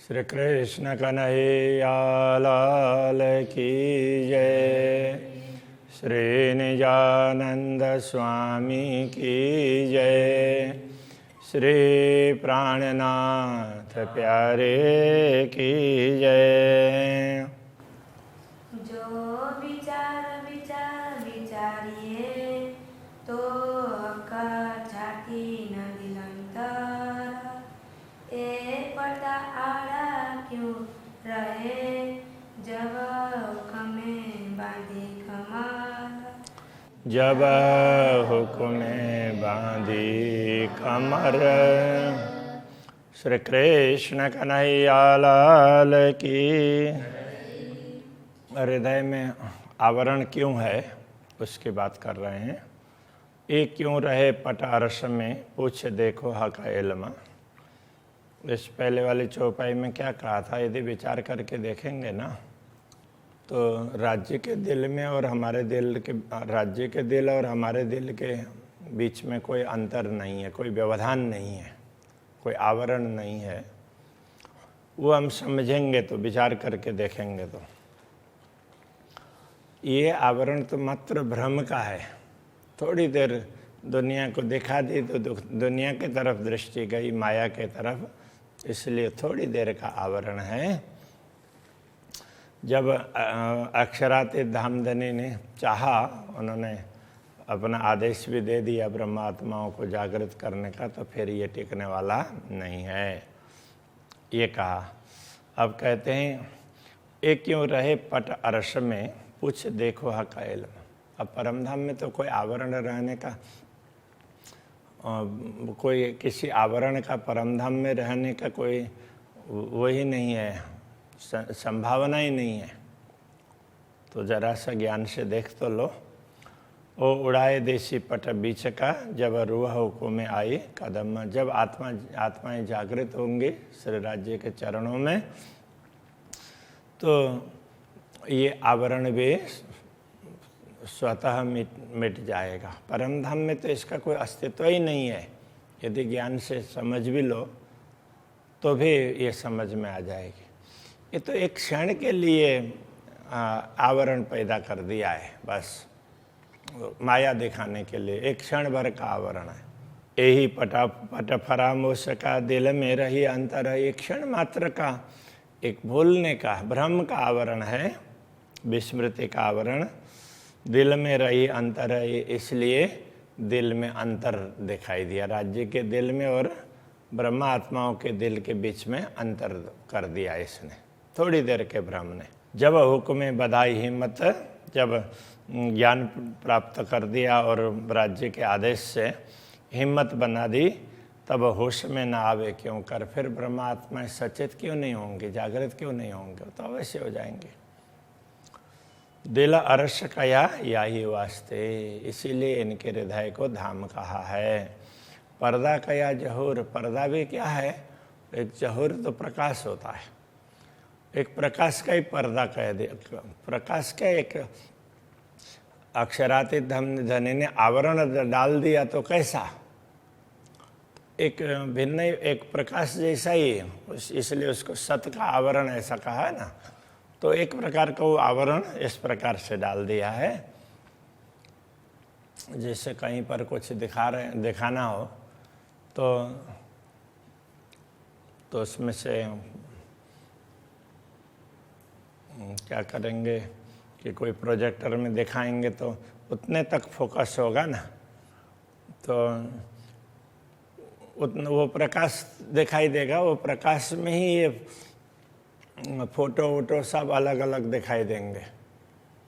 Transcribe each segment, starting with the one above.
श्री कृष्ण कन्हैया लाल की जय। श्री निजानंद स्वामी की जय। श्री प्राणनाथ प्यारे की जय। जो विचार विचारिए तो छाती न दिलंतर ए पर्दा आड़ा क्यों रहे जब हुक्में बांधी कमर। जब हुक्में बांधी कमर। श्री कृष्ण कन्हैया लाल की। हृदय में आवरण क्यों है उसकी बात कर रहे हैं। ये क्यों रहे पट अरस में पूछ देखो हक इल्म। इस पहले वाली चौपाई में क्या कहा था, यदि विचार करके देखेंगे ना तो राज्य के दिल में और हमारे दिल के राज्य के दिल और हमारे दिल के बीच में कोई अंतर नहीं है, कोई व्यवधान नहीं है, कोई आवरण नहीं है। वो हम समझेंगे तो, विचार करके देखेंगे तो ये आवरण तो मात्र भ्रम का है। थोड़ी देर दुनिया को दिखा दी तो दुनिया की तरफ दृष्टि गई, माया के तरफ, इसलिए थोड़ी देर का आवरण है। जब अक्षरातीत धामधनी ने चाहा, उन्होंने अपना आदेश भी दे दिया ब्रह्मात्माओं को जागृत करने का, तो फिर ये टिकने वाला नहीं है, ये कहा। अब कहते हैं ये क्यों रहे पट अरस में पूछ देखो हक इल्म। अब परमधाम में तो कोई आवरण रहने का, कोई किसी आवरण का परमधाम में रहने का कोई वही नहीं है, संभावना ही नहीं है। तो जरा सा ज्ञान से देख तो लो। ओ उड़ाए देसी पट बीच का जब रूह हुक्म में आई कदम। जब आत्माएं जागृत होंगी श्री राज्य के चरणों में तो ये आवरण भी स्वतः मिट जाएगा। परमधाम में तो इसका कोई अस्तित्व ही नहीं है। यदि ज्ञान से समझ भी लो तो भी ये समझ में आ जाएगी। ये तो एक क्षण के लिए आवरण पैदा कर दिया है, बस माया दिखाने के लिए एक क्षण भर का आवरण है। यही पट फरामोश का दिल में रही अंतर है। एक क्षण मात्र का, एक भूलने का, भ्रम का आवरण है, विस्मृति का आवरण। दिल में रही अंतर है, इसलिए दिल में अंतर दिखाई दिया। राज्य के दिल में और ब्रह्मा आत्माओं के दिल के बीच में अंतर कर दिया इसने, थोड़ी देर के भ्रम ने। जब हुक्म बधाई हिम्मत, जब ज्ञान प्राप्त कर दिया और राज्य के आदेश से हिम्मत बना दी, तब होश में ना आवे क्यों कर। फिर ब्रह्मा आत्माएं सचेत क्यों नहीं होंगे, जागृत क्यों नहीं होंगे? तो अवश्य हो जाएंगे। दिल अरस कया या ही वास्ते, इसीलिए इनके हृदय को धाम कहा है। पर्दा कया जहूर, पर्दा भी क्या है? एक जहूर तो प्रकाश होता है, एक प्रकाश का ही पर्दा कह दे। प्रकाश का एक अक्षरातीत धनी ने आवरण डाल दिया तो कैसा? एक भिन्न, एक प्रकाश जैसा ही है, इसलिए उसको सत का आवरण ऐसा कहा है ना। तो एक प्रकार का वो आवरण इस प्रकार से डाल दिया है, जैसे कहीं पर कुछ दिखाना हो तो उसमें से क्या करेंगे कि कोई प्रोजेक्टर में दिखाएंगे तो उतने तक फोकस होगा ना, तो उतना वो प्रकाश दिखाई देगा। वो प्रकाश में ही ये फोटो वोटो सब अलग अलग दिखाई देंगे।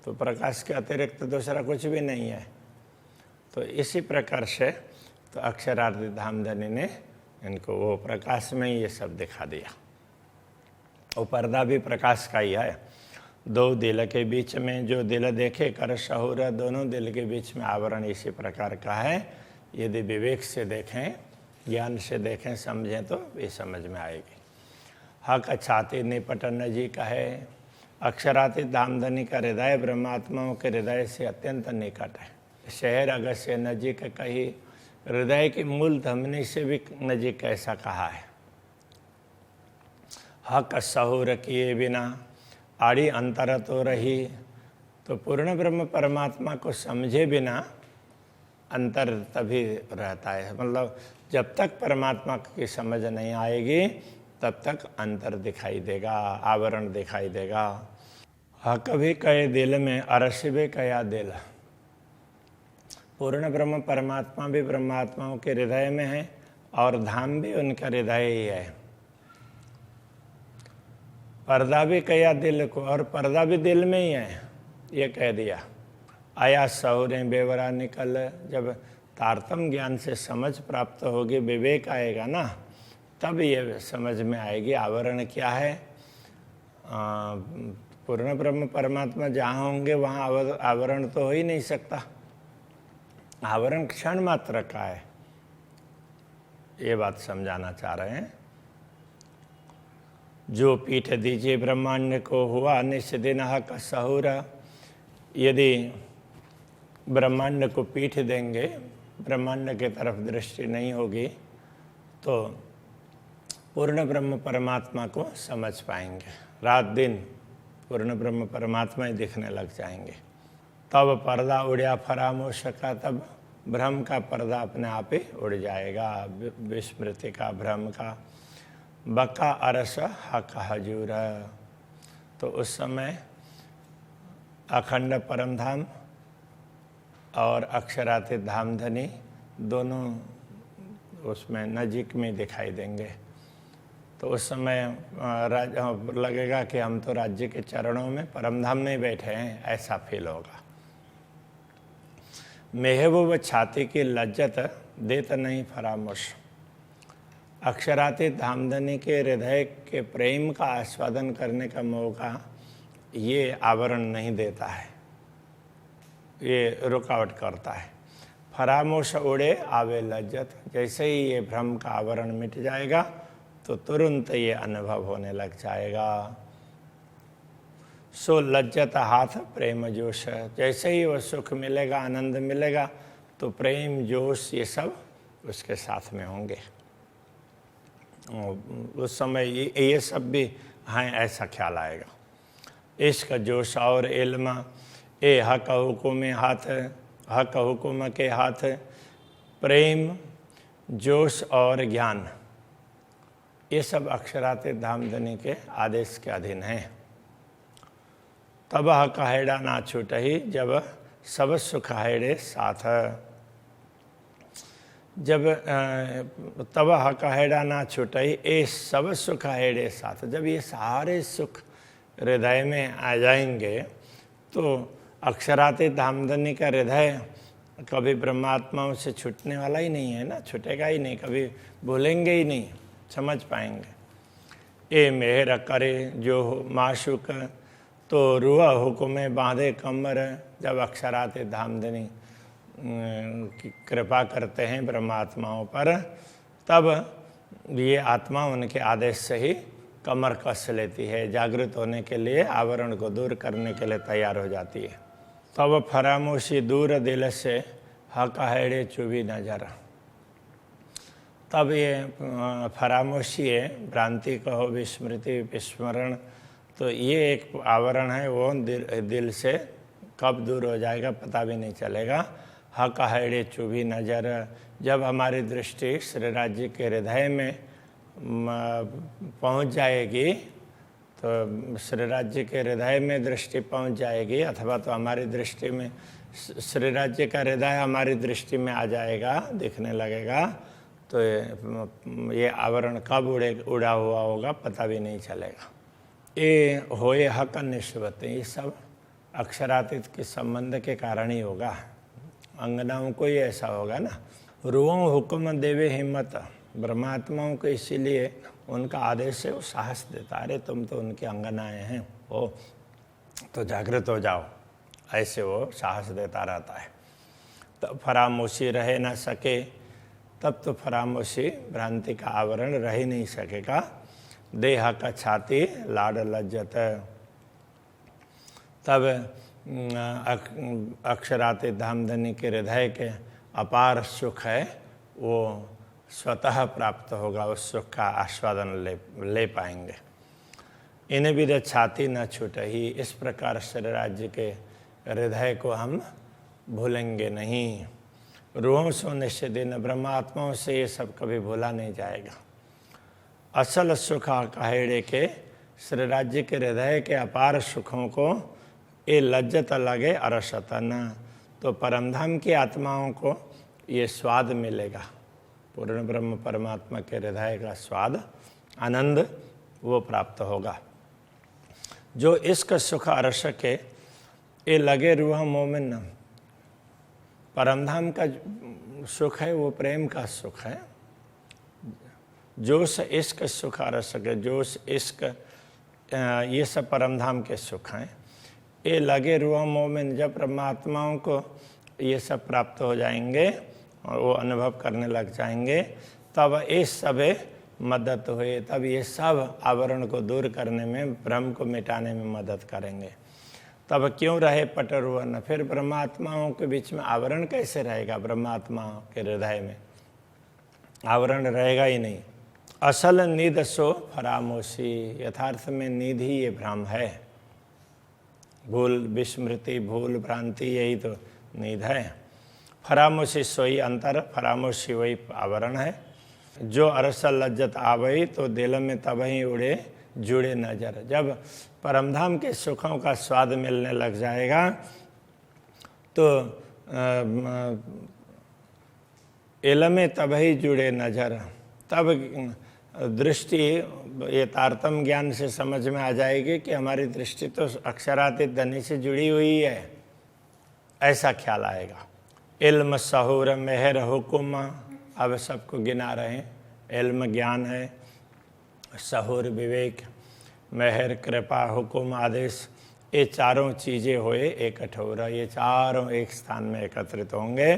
तो प्रकाश के अतिरिक्त दूसरा कुछ भी नहीं है। तो इसी प्रकार से तो अक्षरार्थ धामधनी ने इनको वो प्रकाश में ही ये सब दिखा दिया। वो पर्दा भी प्रकाश का ही है। दो दिल के बीच में जो दिल देखे कर शहूर, दोनों दिल के बीच में आवरण इसी प्रकार का है। यदि विवेक से देखें, ज्ञान से देखें, समझें तो ये समझ में आएगी। हक छाती निपटन जी का है। अक्षरातीत धामधनी का हृदय ब्रह्मात्माओं के हृदय से अत्यंत निकट है। शहर अगस्त्य नजीक कही, हृदय की मूल धमनी से भी नजीक ऐसा कहा है। हक सहूर किए बिना आड़ी अंतर तो रही। तो पूर्ण ब्रह्म परमात्मा को समझे बिना अंतर तभी रहता है। मतलब जब तक परमात्मा की समझ नहीं आएगी तब तक अंतर दिखाई देगा, आवरण दिखाई देगा। हक भी कहे दिल में अरस भी कया दिल। पूर्ण ब्रह्म परमात्मा भी ब्रह्मात्माओं के हृदय में है और धाम भी उनका हृदय ही है। पर्दा भी कया दिल को, और पर्दा भी दिल में ही है, ये कह दिया। आया सहुरे बेवरा निकल। जब तारतम ज्ञान से समझ प्राप्त होगी, विवेक आएगा ना, तब ये समझ में आएगी आवरण क्या है। पूर्ण ब्रह्म परमात्मा जहाँ होंगे वहाँ आवरण तो हो ही नहीं सकता। आवरण क्षण मात्र का है, ये बात समझाना चाह रहे हैं। जो पीठ दीजिए ब्रह्मांड को हुआ निस्दिन हक सहूर। यदि ब्रह्मांड को पीठ देंगे, ब्रह्मांड के तरफ दृष्टि नहीं होगी, तो पूर्ण ब्रह्म परमात्मा को समझ पाएंगे। रात दिन पूर्ण ब्रह्म परमात्मा ही दिखने लग जाएंगे। तब पर्दा उड़या फरामोश का, तब भ्रम का पर्दा अपने आप ही उड़ जाएगा, विस्मृति का, भ्रम का। बका अरस हक हजूर। तो उस समय अखंड परम धाम और अक्षरातीत धाम धनी दोनों उसमें नजीक में दिखाई देंगे। तो उस समय लगेगा कि हम तो राज्य के चरणों में परम धाम में बैठे हैं, ऐसा फील होगा। महबूब छाती की लज्जत देत नहीं फरामोश। अक्षरातीत धामधनी के हृदय के प्रेम का आस्वादन करने का मौका ये आवरण नहीं देता है, ये रुकावट करता है। फरामोश उड़े आवे लज्जत। जैसे ही ये भ्रम का आवरण मिट जाएगा तो तुरंत ये अनुभव होने लग जाएगा। सो लज्जत हाथ प्रेम जोश। जैसे ही वो सुख मिलेगा, आनंद मिलेगा, तो प्रेम जोश ये सब उसके साथ में होंगे। उस समय ये सब भी हैं, ऐसा ख्याल आएगा। इश्क जोश और इल्म ए हक हुकुम हाथ। हक हुकुम के हाथ प्रेम जोश और ज्ञान, ये सब अक्षरातीत धामधनी के आदेश के अधीन हैं। तब हक हैड़ा ना छूटही, जब सब सुख हैड़े साथ। जब तब हक हैड़ा ना छूटही, ए सब सुख हैड़े साथ। जब ये सारे सुख हृदय में आ जाएंगे तो अक्षरातीत धामधनी का हृदय कभी ब्रह्मात्माओं से छूटने वाला ही नहीं है ना, छूटेगा ही नहीं, कभी भूलेंगे ही नहीं, समझ पाएंगे। ए मेहर करे जो माशुक, तो रुआ हुक्म बांधे कमर। जब अक्षरातीत धामधनी की कृपा करते हैं ब्रह्मात्माओं पर, तब ये आत्मा उनके आदेश से ही कमर कस लेती है, जागृत होने के लिए, आवरण को दूर करने के लिए तैयार हो जाती है। तब फरामोशी दूर दिल से हक हैड़े चुभी नजर। तब ये फरामोशी है, भ्रांति कहो, विस्मृति, विस्मरण, तो ये एक आवरण है, वो दिल से कब दूर हो जाएगा पता भी नहीं चलेगा। हक हैड़े चुभी नजर। जब हमारी दृष्टि श्री राज्य के हृदय में पहुंच जाएगी, तो श्री राज्य के हृदय में दृष्टि पहुंच जाएगी, अथवा तो हमारी दृष्टि में श्री राज्य का हृदय हमारी दृष्टि में आ जाएगा, दिखने लगेगा, तो ये आवरण कब उड़ा हुआ होगा पता भी नहीं चलेगा। ये होए हक निस्बत, ये सब अक्षरातीत के संबंध के कारण ही होगा। अंगनाओं को ही ऐसा होगा ना। रुओं हुक्म देवे हिम्मत। ब्रह्मात्माओं को इसीलिए उनका आदेश से वो साहस देता, अरे तुम तो उनके अंगनाएं हैं, वो तो जागृत हो जाओ, ऐसे वो साहस देता रहता है। तब फरामोशी रह न सके, तब तो फरामोशी भ्रांति का आवरण रह ही नहीं सकेगा। देह का छाती लाड लज्जत। तब अक्षरातीत धामधनी के हृदय के अपार सुख है, वो स्वतः प्राप्त होगा, उस सुख का आस्वादन ले पाएंगे। इन्हें भी छाती न छूटही। इस प्रकार श्री राज्य के हृदय को हम भूलेंगे नहीं। रूहों से निश्चित दिन ब्रह्मात्माओं से ये सब कभी भूला नहीं जाएगा। असल सुख कहेड़े के श्री राज्य के हृदय के अपार सुखों को ये लज्जत लगे अरसतन, तो परमधाम की आत्माओं को ये स्वाद मिलेगा। पूर्ण ब्रह्म परमात्मा के हृदय का स्वाद, आनंद वो प्राप्त होगा। जो इसका सुख अरस के ये लगे रूह मोमिन, परमधाम का सुख है वो प्रेम का सुख है। जोश इश्क सुख अरस के, जोश इश्क ये सब परमधाम के सुख हैं। ये लगे रूह मोमिन, जब परमात्माओं को ये सब प्राप्त हो जाएंगे और वो अनुभव करने लग जाएंगे, तब इस सब मदद हुए, तब ये सब आवरण को दूर करने में, भ्रम को मिटाने में मदद करेंगे। तब क्यों रहे पटरुवन, फिर ब्रह्मात्माओं के बीच में आवरण कैसे रहेगा? ब्रह्मात्माओं के हृदय में आवरण रहेगा ही नहीं। असल नींद सो फरामोशी, यथार्थ में नींद ही ये भ्रम है। भूल विस्मृति, भूल भ्रांति, यही तो नींद है। फरामोशी सोई अंतर, फरामोशी वही आवरण है। जो अरसल लज्जत आवई, तो दिल में तब ही उड़े जुड़े नजर। जब परमधाम के सुखों का स्वाद मिलने लग जाएगा तो इल्म तब ही जुड़े नजर, तब दृष्टि ये तारतम ज्ञान से समझ में आ जाएगी कि हमारी दृष्टि तो अक्षरातीत धनी से जुड़ी हुई है, ऐसा ख्याल आएगा। इल्म सहूर मेहर हुकुम, अब सबको गिना रहे हैं। इल्म ज्ञान है, सहूर विवेक, मेहर कृपा, हुकुम आदेश, ये चारों चीज़ें हुए एक ठोरा, ये चारों एक स्थान में एकत्रित होंगे।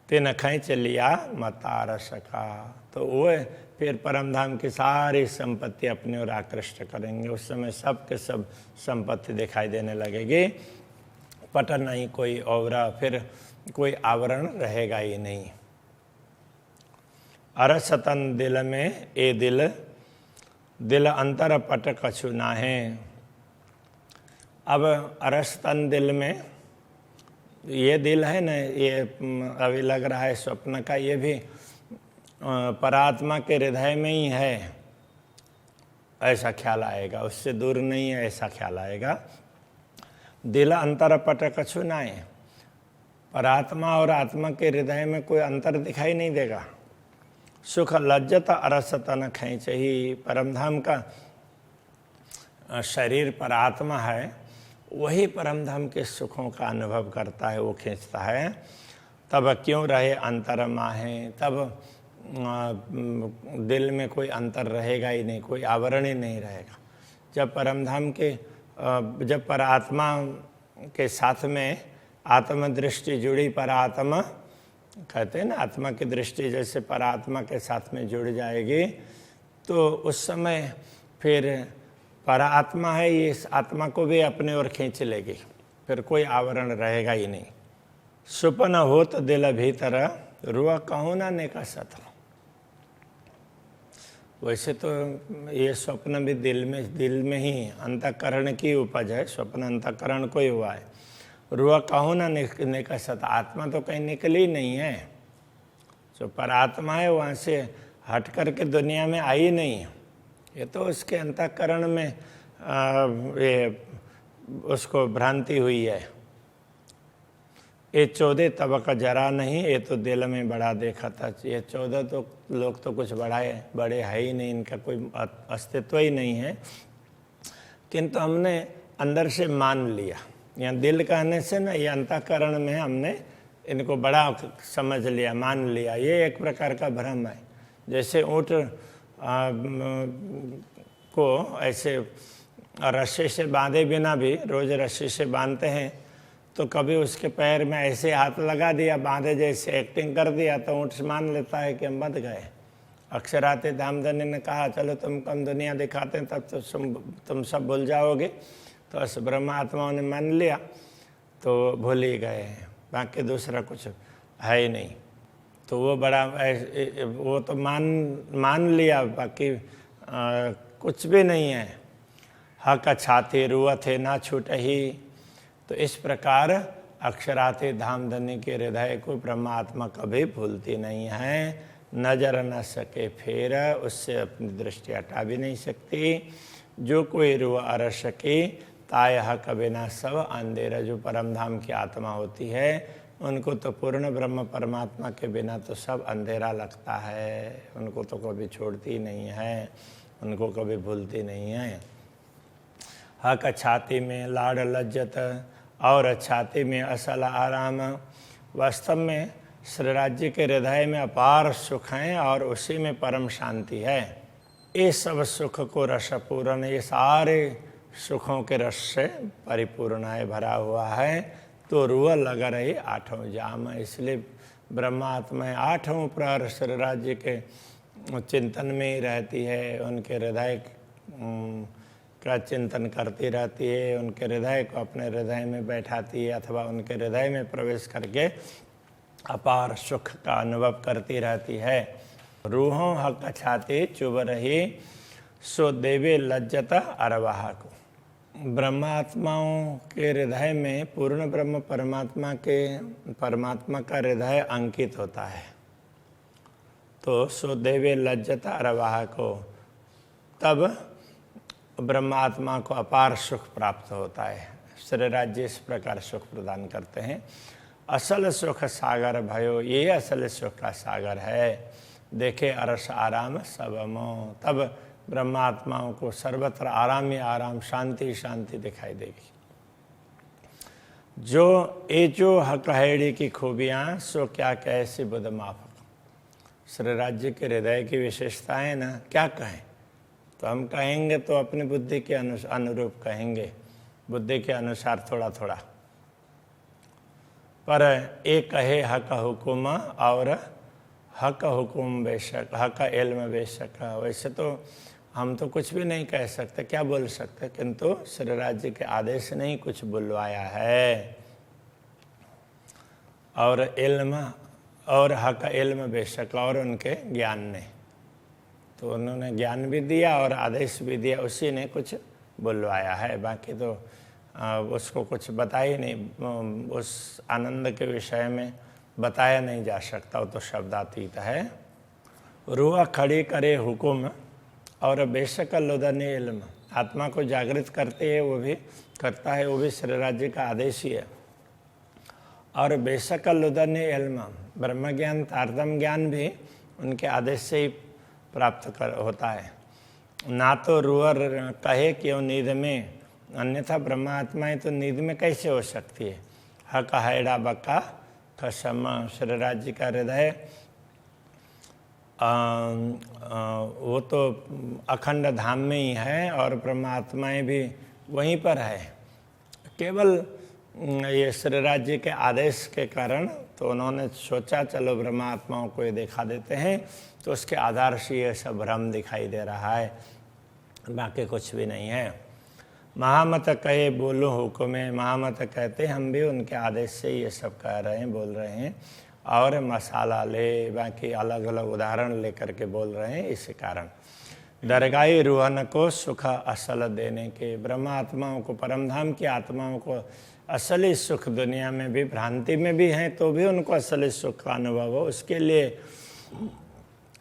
तिन खींच लिया मतार सका, तो वो फिर परमधाम की सारी संपत्ति अपनी ओर आकृष्ट करेंगे। उस समय सब के सब संपत्ति दिखाई देने लगेगी। पट नहीं कोई औरा, फिर कोई आवरण रहेगा ही नहीं। अरसतन दिल में ए दिल, दिल अंतर पट कछु ना है। अब अरसतन दिल में ये दिल है ना, ये अभी लग रहा है स्वप्न का, ये भी परात्मा के हृदय में ही है, ऐसा ख्याल आएगा। उससे दूर नहीं है, ऐसा ख्याल आएगा। दिल अंतर पट कछु ना है, परात्मा और आत्मा के हृदय में कोई अंतर दिखाई नहीं देगा। सुख लज्जत अरसतन खींच ही, परमधाम का शरीर परात्मा है, वही परमधाम के सुखों का अनुभव करता है, वो खींचता है। तब क्यों रहे अंतर माहे, तब दिल में कोई अंतर रहेगा ही नहीं, कोई आवरण ही नहीं रहेगा। जब परमधाम के, जब परात्मा के साथ में आत्मदृष्टि जुड़ी, परात्मा कहते हैं ना, आत्मा की दृष्टि जैसे परात्मा के साथ में जुड़ जाएगी, तो उस समय फिर परात्मा है, ये इस आत्मा को भी अपने ओर खींच लेगी, फिर कोई आवरण रहेगा ही नहीं। सुपन होत दिल भीतर, रुआ कहूँ ना नेका सत। वैसे तो ये स्वप्न भी दिल में ही अंतःकरण की उपज है, स्वप्न अंतःकरण को ही हुआ है। रुआ कहूँ ना नेका सत, आत्मा तो कहीं निकली नहीं है। जो परात्मा है वहाँ से हट करके दुनिया में आई नहीं है, ये तो उसके अंतःकरण में ये उसको भ्रांति हुई है। ये 14 तबका जरा नहीं, ये तो दिल में बड़ा देखा था। ये 14 तो लोग तो कुछ बड़े है ही नहीं, इनका कोई अस्तित्व ही नहीं है, किंतु हमने अंदर से मान लिया। यहाँ दिल कहने से ना, ये अंतःकरण में हमने इनको बड़ा समझ लिया, मान लिया। ये एक प्रकार का भ्रम है। जैसे ऊँट को ऐसे रस्सी से बांधे बिना भी, रोज रस्सी से बांधते हैं, तो कभी उसके पैर में ऐसे हाथ लगा दिया, बांधे जैसे एक्टिंग कर दिया, तो ऊँट मान लेता है कि हम बंध गए। अक्षराते धामधनी ने कहा चलो तुमको हम दुनिया दिखाते हैं, तब तो तुम सब भूल जाओगे। तो उस ब्रह्मात्माओं ने मान लिया तो भूल ही गए, बाकी दूसरा कुछ है ही नहीं। तो वो बड़ा वो तो मान लिया, बाकी कुछ भी नहीं है। हक छाते रुआ थे ना छूटही। तो इस प्रकार अक्षराते धाम धनी के हृदय को परमात्मा कभी भूलती नहीं है, नजर न सके फेर, उससे अपनी दृष्टि हटा भी नहीं सकती। जो कोई रुआ अर सके ताय हक बिना सब अंधेरा। जो परम धाम की आत्मा होती है उनको तो पूर्ण ब्रह्म परमात्मा के बिना तो सब अंधेरा लगता है, उनको तो कभी छोड़ती नहीं है, उनको कभी भूलती नहीं है। हक छाती में लाड़ लज्जत और छाती में असल आराम। वास्तव में श्री राज्य के हृदय में अपार सुख हैं और उसी में परम शांति है। ये सब सुख को रसपूर्ण, ये सारे सुखों के रस से परिपूर्ण है, भरा हुआ है। तो रुआ लगा रही आठों जाम। इसलिए ब्रह्मात्मा आठों प्रहर श्री राज्य के चिंतन में ही रहती है, उनके हृदय का चिंतन करती रहती है, उनके हृदय को अपने हृदय में बैठाती है अथवा उनके हृदय में प्रवेश करके अपार सुख का अनुभव करती रहती है। रूहों हक छाते चुभ रही सो देवे लज्जत अरवाह को। ब्रह्मात्माओं के हृदय में पूर्ण ब्रह्म परमात्मा का हृदय अंकित होता है। तो सो देवे लज्जत अरवाह को, तब ब्रह्मात्मा को अपार सुख प्राप्त होता है। श्री राज्य इस प्रकार सुख प्रदान करते हैं। असल सुख सागर भयो, ये असल सुख का सागर है। देखे अरस आराम सबमो, तब ब्रह्मात्माओं को सर्वत्र आराम ही आराम, शांति शांति दिखाई देगी। जो हक हैड़ी की खूबियाँ सो क्या कैसी बुध माफक। श्री राज्य के हृदय की विशेषताएं ना क्या कहें, तो हम कहेंगे तो अपनी बुद्धि के अनुरूप कहेंगे, बुद्धि के अनुसार थोड़ा थोड़ा। पर एक कहे हक हुकुम और हक हुकुम बेशक, हक इल्म बेशक। वैसे तो हम तो कुछ भी नहीं कह सकते, क्या बोल सकते, किंतु श्री राज्य के आदेश ने ही कुछ बुलवाया है। और इल्म और हक इल्म बेशक, और उनके ज्ञान ने, तो उन्होंने ज्ञान भी दिया और आदेश भी दिया, उसी ने कुछ बुलवाया है। बाकी तो उसको कुछ बताया ही नहीं, उस आनंद के विषय में बताया नहीं जा सकता, वो तो शब्दातीत है। रूह खड़ी करे हुकुम और बेशक लुदन इल्म। आत्मा को जागृत करते है, वो भी करता है, वो भी श्री राज्य का आदेश ही है। और बेशक लुदन इल्म, ब्रह्म ज्ञान तारतम ज्ञान भी उनके आदेश से ही प्राप्त होता है। ना तो रूह कहे क्यों नींद में, अन्यथा ब्रह्मात्माएं तो नींद में कैसे हो सकती है। हक हैड़ा बक्का कसम, श्री राज्य का हृदय वो तो अखंड धाम में ही है और ब्रह्मात्माएं भी वहीं पर है। केवल ये श्री राज्य के आदेश के कारण तो उन्होंने सोचा चलो ब्रह्मात्माओं को ये दिखा देते हैं, तो उसके आधार से ये सब भ्रम दिखाई दे रहा है, बाकी कुछ भी नहीं है। महामत कहे बोलो हुक्म, महामत कहते हम भी उनके आदेश से ये सब कह रहे हैं, बोल रहे हैं। और मसाला ले, बाकी अलग अलग उदाहरण लेकर के बोल रहे हैं। इसी कारण दरगाही रूहन को सुख असल देने के, ब्रह्मात्माओं को, परमधाम की आत्माओं को असली सुख दुनिया में भी, भ्रांति में भी हैं तो भी उनको असली सुख का अनुभव हो, उसके लिए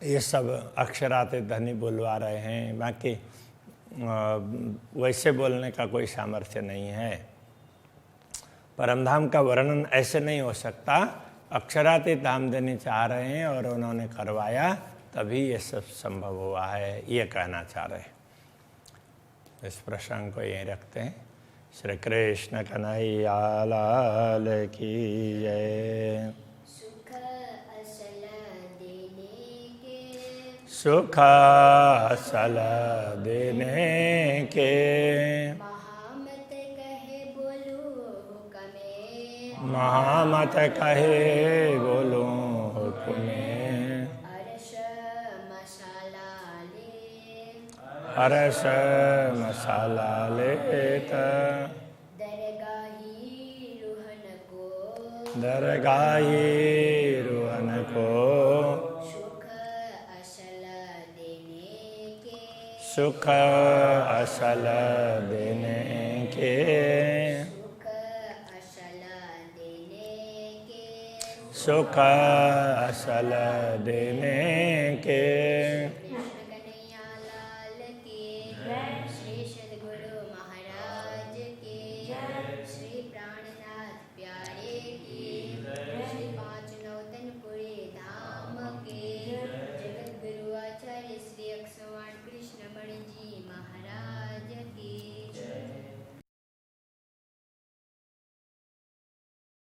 ये सब अक्षराते धनी बुलवा रहे हैं। बाकी वैसे बोलने का कोई सामर्थ्य नहीं है। परमधाम का वर्णन ऐसे नहीं हो सकता। अक्षराते धाम देने चाह रहे हैं और उन्होंने करवाया, तभी ये सब संभव हुआ है, ये कहना चाह रहे हैं। इस प्रसंग को यहीं रखते हैं। श्री कृष्ण कन्हैया लाल की जय। सुख असल देने के, महामत कहे बोलो हुक्मे, महामत कहे बोलो हुक्मे। अरस मसाला ले, अरस मसाला लेत, दरगाही रूहन को, दरगाही रूहन को। सुख असल देने के, सुख असल देने के, सुख असल देने के,